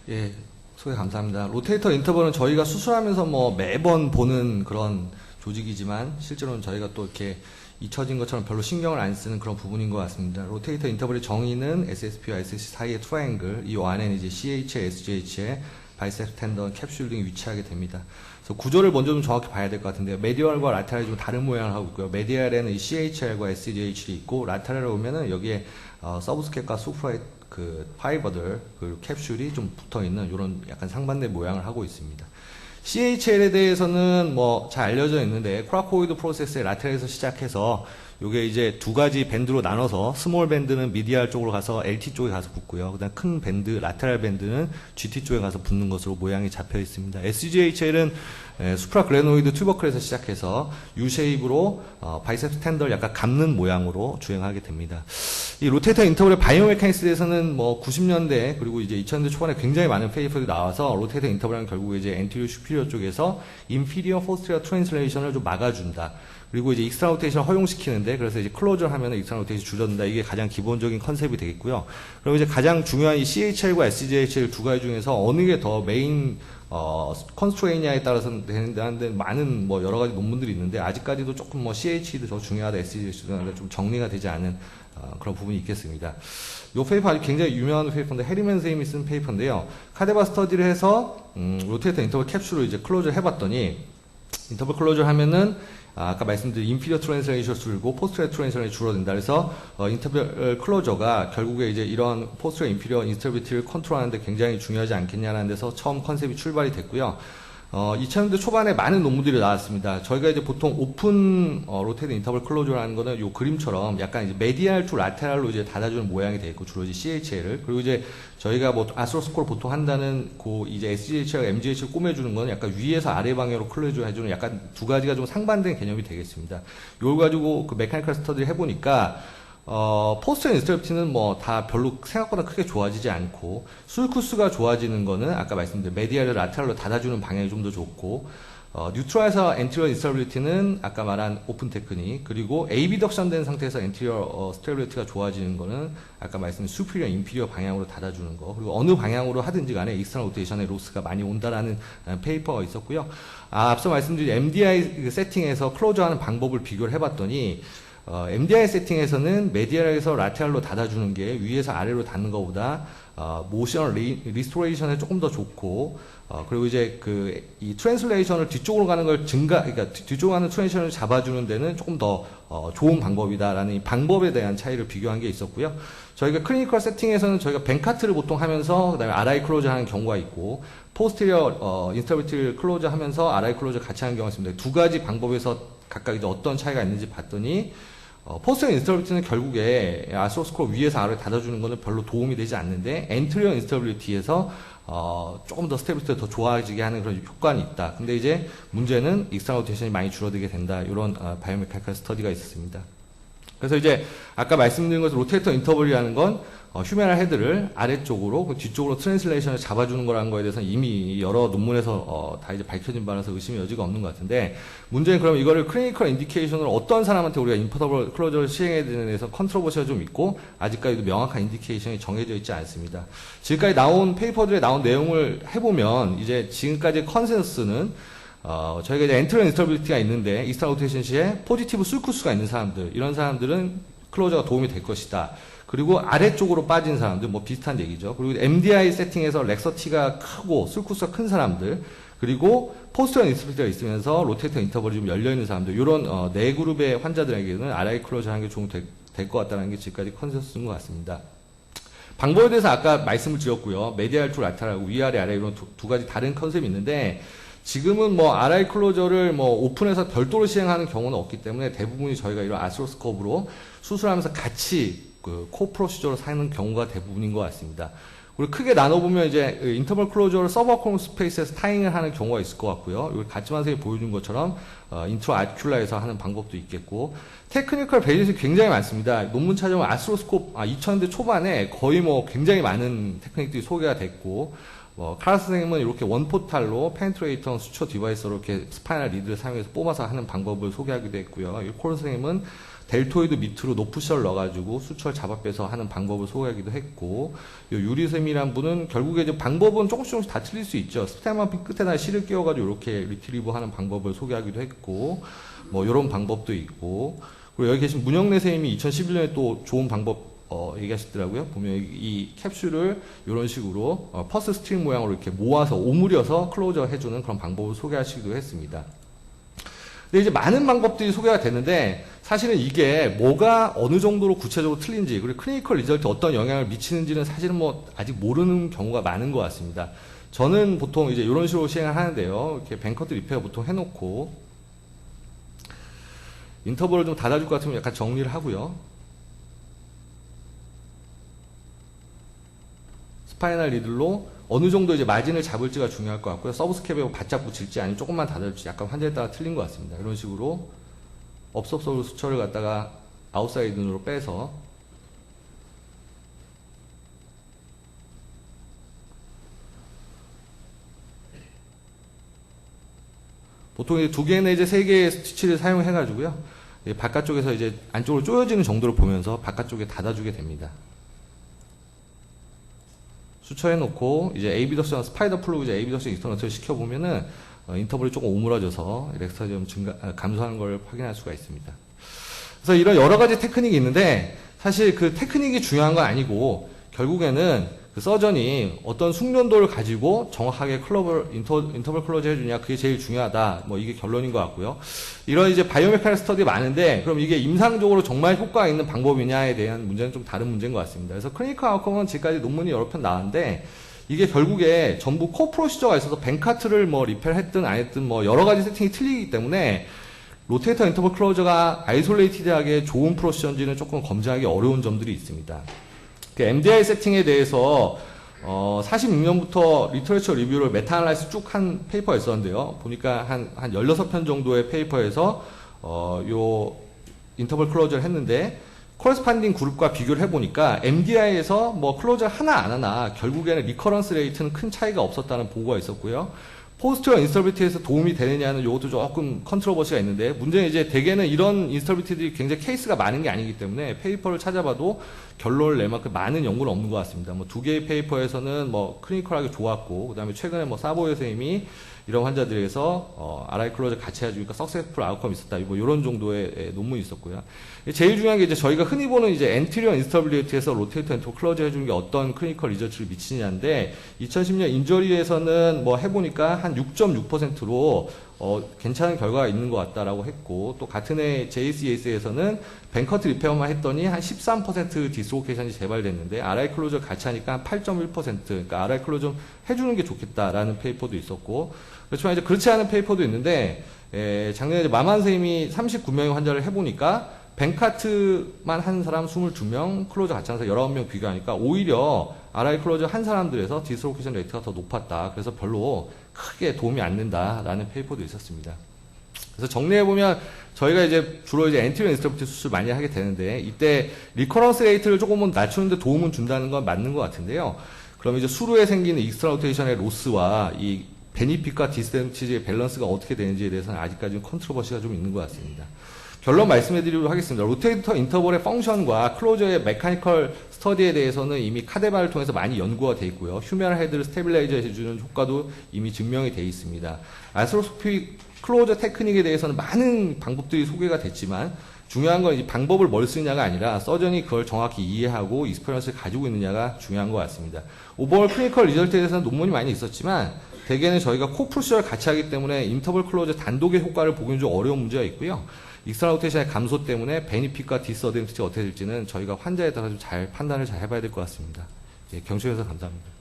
예, 소개 감사합니다. 로테이터 인터벌은 저희가 수술하면서 뭐 매번 보는 그런 조직이지만 실제로는 저희가 또 이렇게 잊혀진 것처럼 별로 신경을 안 쓰는 그런 부분인 것 같습니다. 로테이터 인터벌의 정의는 SSP와 SSC 사이의 트라이앵글, 이 안에는 이제 CH에 SGH에 바이셉 텐던, 캡슐 등이 위치하게 됩니다. 그래서 구조를 먼저 좀 정확히 봐야 될 것 같은데요. 메디얼과 라테랄이 좀 다른 모양을 하고 있고요. 메디얼에는 이 CHL과 SGH이 있고, 라테랄에 보면은 여기에 서브스켓과 수프라이 그 파이버들, 그리고 캡슐이 좀 붙어 있는 이런 약간 상반된 모양을 하고 있습니다. CHL에 대해서는 뭐 잘 알려져 있는데, 코라코이드 프로세스의 라테랄에서 시작해서 요게 이제 두 가지 밴드로 나눠서 스몰 밴드는 미디알 쪽으로 가서 LT 쪽에 가서 붙고요. 그다음 큰 밴드, 라테랄 밴드는 GT 쪽에 가서 붙는 것으로 모양이 잡혀 있습니다. SGHL은 수프라글레노이드 튜버클에서 시작해서 U-쉐입으로 바이셉 텐더를 약간 감는 모양으로 주행하게 됩니다. 이 로테이터 인터벌의 바이오메카닉스에 대해서는 뭐 90년대 그리고 이제 2000년대 초반에 굉장히 많은 페이퍼들이 나와서 로테이터 인터벌은 결국에 이제 엔티리어 슈피리어 쪽에서 인피리어 포스티리어 트랜슬레이션을 좀 막아준다. 그리고 이제 익스트라 로테이션 허용시키는데, 그래서 이제 클로저 하면은 익스트라 로테이션 줄여준다. 이게 가장 기본적인 컨셉이 되겠고요. 그리고 이제 가장 중요한 이 CHL과 SGHL 두 가지 중에서 어느 게 더 메인 컨스트레이냐에 따라서 되는데 많은 뭐 여러 가지 논문들이 있는데, 아직까지도 조금 뭐 CH도 더 중요하다, SGH도 좀 정리가 되지 않은 그런 부분이 있겠습니다. 이 페이퍼 아주 굉장히 유명한 페이퍼인데, 해리맨 선생님이 쓴 페이퍼인데요. 카데바 스터디를 해서 로테이터 인터벌 캡슐을 이제 클로저 해봤더니, 인터벌 클로저 하면은 아까 말씀드린 인피리어 트랜슬레이션 줄고 포스트리어 트랜슬레이션이 줄어든다. 그래서 인터벌 클로저가 결국에 이제 이런 포스트리어 인피리어 인스터빌리티를 컨트롤하는데 굉장히 중요하지 않겠냐라는 데서 처음 컨셉이 출발이 됐고요. 2000년대 초반에 많은 논문들이 나왔습니다. 저희가 이제 보통 오픈 로테이트 인터벌 클로저라는 거는 요 그림처럼 약간 이제 메디알 투 라테랄로 이제 닫아주는 모양이 되어 있고, 주로 이제 CHL을, 그리고 이제 저희가 뭐 아스로스코를 보통 한다는 그 이제 SGH와 MGH를 꼬매주는 거는 약간 위에서 아래 방향으로 클로저 해주는 약간 두 가지가 좀 상반된 개념이 되겠습니다. 이걸 가지고 그 메카니컬 스터디를 해보니까 포스트 인스터빌리티는 뭐 다 별로 생각보다 크게 좋아지지 않고, 술쿠스가 좋아지는 거는 아까 말씀드린 메디알을 라테랄로 닫아주는 방향이 좀 더 좋고, 뉴트럴에서 엔티리어 인스터빌리티는 아까 말한 오픈 테크닉, 그리고 에이비덕션 된 상태에서 엔티리어 스테빌리티가 좋아지는 거는 아까 말씀드린 수피리어 인피리어 방향으로 닫아주는 거, 그리고 어느 방향으로 하든지 간에 익스터널 로테이션의 로스가 많이 온다라는 페이퍼가 있었고요. 앞서 말씀드린 MDI 세팅에서 클로저하는 방법을 비교를 해봤더니, MDI 세팅에서는 메디알에서 라테랄로 닫아주는 게 위에서 아래로 닫는 것보다 모션 리스토레이션에 조금 더 좋고, 그리고 이제 이 트랜슬레이션을 뒤쪽으로 가는 걸 그러니까 뒤쪽으로 가는 트랜슬레이션을 잡아주는 데는 조금 더 좋은 방법이다라는 이 방법에 대한 차이를 비교한 게 있었고요. 저희가 클리니컬 세팅에서는 저희가 벤카트를 보통 하면서 그다음에 RI 클로저 하는 경우가 있고, 포스티리어 인스터빌리티를 클로저 하면서 RI 클로저 같이 하는 경우가 있습니다. 두 가지 방법에서 각각 이제 어떤 차이가 있는지 봤더니, 포스터 인스터빌리티는 결국에 아스로스코 위에서 아래로 닫아주는 거는 별로 도움이 되지 않는데, 엔트리어 인스터빌리티에서 조금 더 스테빌리티가 더 좋아지게 하는 그런 효과는 있다. 근데 이제 문제는 익스터널 로테이션이 많이 줄어들게 된다. 이런 바이오메카니컬 스터디가 있었습니다. 그래서 이제 아까 말씀드린 것처럼 로테이터 인터벌이라는 건 휴메랄 헤드를 아래쪽으로 뒤쪽으로 트랜슬레이션을 잡아주는 거라는 거에 대해서는 이미 여러 논문에서 다 이제 밝혀진 바라서 의심의 여지가 없는 것 같은데, 문제는 그럼 이거를 클리니컬 인디케이션으로 어떤 사람한테 우리가 인터벌 클로저를 시행해야 되는 데서 컨트로버시가 좀 있고, 아직까지도 명확한 인디케이션이 정해져 있지 않습니다. 지금까지 나온 페이퍼들에 나온 내용을 해보면, 이제 지금까지 컨센서스는 저희가 이제 엔트리어 인스터빌리티가 있는데 익스트라 로테이션 시에 포지티브 술쿠스가 있는 사람들, 이런 사람들은 클로저가 도움이 될 것이다. 그리고 아래쪽으로 빠진 사람들, 뭐 비슷한 얘기죠. 그리고 MDI 세팅에서 렉서티가 크고 술쿠스가 큰 사람들, 그리고 포스트리어 인스터빌리티가 있으면서 로테이터 인터벌이 좀 열려있는 사람들, 이런 네 그룹의 환자들에게는 RI 클로저 하는 게 좀 될 것 같다는 게 지금까지 컨센서스인 것 같습니다. 방법에 대해서 아까 말씀을 드렸고요. 메디알 투 라테랄하고 위아래 아래 이런 두 가지 다른 컨셉이 있는데, 지금은 뭐 RI 클로저를 뭐 오픈해서 별도로 시행하는 경우는 없기 때문에 대부분이 저희가 이런 아스로스코프로 수술하면서 같이 코 프로시저로 사는 경우가 대부분인 것 같습니다. 그리고 크게 나눠보면 이제 인터벌 클로저를 서버콜 스페이스에서 타잉을 하는 경우가 있을 것 같고요. 여기 가츠만 선생님이 보여준 것처럼 인트로 아큐라에서 하는 방법도 있겠고, 테크니컬 베리에이션이 굉장히 많습니다. 논문 찾아보면 아스로스코프 2000년대 초반에 거의 뭐 굉장히 많은 테크닉들이 소개가 됐고, 카라스 선생님은 이렇게 원포탈로 페네트레이터 수초 디바이스로 이렇게 스파이널 리드를 사용해서 뽑아서 하는 방법을 소개하기도 했고요. 콜 선생님은 델토이드 밑으로 노프셜 넣어가지고 수철 잡아 빼서 하는 방법을 소개하기도 했고, 요 유리쌤이란 분은 결국에 이제 방법은 조금씩 다 틀릴 수 있죠. 스테마핀 끝에다 실을 끼워가지고 이렇게 리트리브 하는 방법을 소개하기도 했고, 뭐 요런 방법도 있고, 그리고 여기 계신 문영래 선생님이 2011년에 또 좋은 방법 얘기하시더라고요. 보면 이 캡슐을 이런 식으로 퍼스 스트링 모양으로 이렇게 모아서 오므려서 클로저 해주는 그런 방법을 소개하시기도 했습니다. 근데 이제 많은 방법들이 소개가 됐는데 사실은 이게 뭐가 어느 정도로 구체적으로 틀린지, 그리고 클리니컬 리절트에 어떤 영향을 미치는지는 사실은 뭐 아직 모르는 경우가 많은 것 같습니다. 저는 보통 이제 이런 식으로 시행을 하는데요. 이렇게 뱅커트 리페어 보통 해놓고 인터벌을 좀 닫아줄 것 같으면 약간 정리를 하고요. 스파이널 리들로 어느 정도 이제 마진을 잡을지가 중요할 것 같고요. 서브스캡에 바짝 붙일지 아니면 조금만 닫을지 약간 환자에 따라 틀린 것 같습니다. 이런 식으로 업섭서로 수철을 갖다가 아웃사이드로 빼서 보통 이제 2개 내지 3개의 스티치를 사용해 가지고요. 바깥쪽에서 이제 안쪽으로 조여지는 정도를 보면서 바깥쪽에 닫아주게 됩니다. 수처해 놓고 이제 에이비덕션 스파이더 플루그 이제 에이비덕션 익스터너트를 시켜보면은 인터벌이 조금 오므라져서 렉스타지엄 감소하는 걸 확인할 수가 있습니다. 그래서 이런 여러 가지 테크닉이 있는데 사실 그 테크닉이 중요한 건 아니고 결국에는 그 서전이 어떤 숙련도를 가지고 정확하게 인터벌 클로즈 해주냐, 그게 제일 중요하다. 뭐 이게 결론인 것 같고요. 이런 이제 바이오메카닉 스터디 많은데 그럼 이게 임상적으로 정말 효과가 있는 방법이냐에 대한 문제는 좀 다른 문제인 것 같습니다. 그래서 클리니컬 아웃컴은 지금까지 논문이 여러 편 나왔는데 이게 결국에 전부 코 프로시저가 있어서 벤카트를 뭐 리펠 했든 안 했든 뭐 여러 가지 세팅이 틀리기 때문에 로테이터 인터벌 클로저가 아이솔레이티드하게 좋은 프로시저인지는 조금 검증하기 어려운 점들이 있습니다. 그 MDI 세팅에 대해서 46년부터 리터레처 리뷰를 메타 아날라이스 쭉 한 페이퍼가 있었는데요. 보니까 한 16편 정도의 페이퍼에서 요 인터벌 클로저를 했는데 코레스판딩 그룹과 비교를 해보니까 MDI에서 뭐 클로저 하나 안 하나 결국에는 리커런스 레이트는 큰 차이가 없었다는 보고가 있었고요. 포스트와 인스터빌리티에서 도움이 되느냐는 이것도 조금 컨트로버시가 있는데 문제는 이제 대개는 이런 인스터빌리티들이 굉장히 케이스가 많은 게 아니기 때문에 페이퍼를 찾아봐도 결론을 낼 만큼 많은 연구는 없는 것 같습니다. 뭐 2개의 페이퍼에서는 뭐 클리니컬하게 좋았고 그 다음에 최근에 뭐 사보여 선생님이 이런 환자들에서 RI 클로저 같이 해주니까 석세스풀 아웃컴이 있었다. 뭐 이런 정도의 논문이 있었고요. 제일 중요한 게 이제 저희가 흔히 보는 이제 엔티리어 인스터빌리티에서 로테이터 엔터 클로저 해주는 게 어떤 클리니컬 리저치를 미치냐인데 2010년 인저리에서는 뭐 해보니까 한 6.6%로 괜찮은 결과가 있는 것 같다라고 했고 또 같은 해 JCAS에서는 벤커트 리페어만 했더니 한 13% 디스로케이션이 재발됐는데 RI 클로저 같이 하니까 한 8.1% 그러니까 RI 클로저 해주는 게 좋겠다라는 페이퍼도 있었고 그렇지만 이제 그렇지 않은 페이퍼도 있는데 작년에 이제 마만 선생님이 39명의 환자를 해보니까 벤카트만 한 사람 22명, 클로저 같이 하는 사람 19명 비교하니까 오히려 RI 클로저 한 사람들에서 디스로케이션 레이트가 더 높았다. 그래서 별로 크게 도움이 안 된다라는 페이퍼도 있었습니다. 그래서 정리해보면 저희가 이제 주로 이제 엔티리어 인스터빌리티 수술 많이 하게 되는데 이때 리커런스 레이트를 조금은 낮추는데 도움은 준다는 건 맞는 것 같은데요. 그럼 이제 수루에 생기는 익스트라 로테이션의 로스와 이 베니핏과 디스앤티지의 밸런스가 어떻게 되는지에 대해서는 아직까지는 컨트로버시가 좀 있는 것 같습니다. 결론 말씀해드리도록 하겠습니다. 로테이터 인터벌의 펑션과 클로저의 메카니컬 스터디에 대해서는 이미 카데바를 통해서 많이 연구가 되어 있고요. 휴메럴 헤드를 스테빌라이저 해주는 효과도 이미 증명이 되어 있습니다. 아스트로스코픽 클로저 테크닉에 대해서는 많은 방법들이 소개가 됐지만 중요한 건 이제 방법을 뭘 쓰느냐가 아니라 서전이 그걸 정확히 이해하고 익스페리언스를 가지고 있느냐가 중요한 것 같습니다. 오버올 클리니컬 리절트에 대해서는 논문이 많이 있었지만 대개는 저희가 코 프로시저를 같이 하기 때문에 인터벌 클로저 단독의 효과를 보기는 좀 어려운 문제가 있고요. 익스트라 로테이션의 감소 때문에 베니핏과 디스어드밴티지가 어떻게 될지는 저희가 환자에 따라 좀 잘 판단을 잘 해봐야 될 것 같습니다. 예, 경청해주셔서 감사합니다.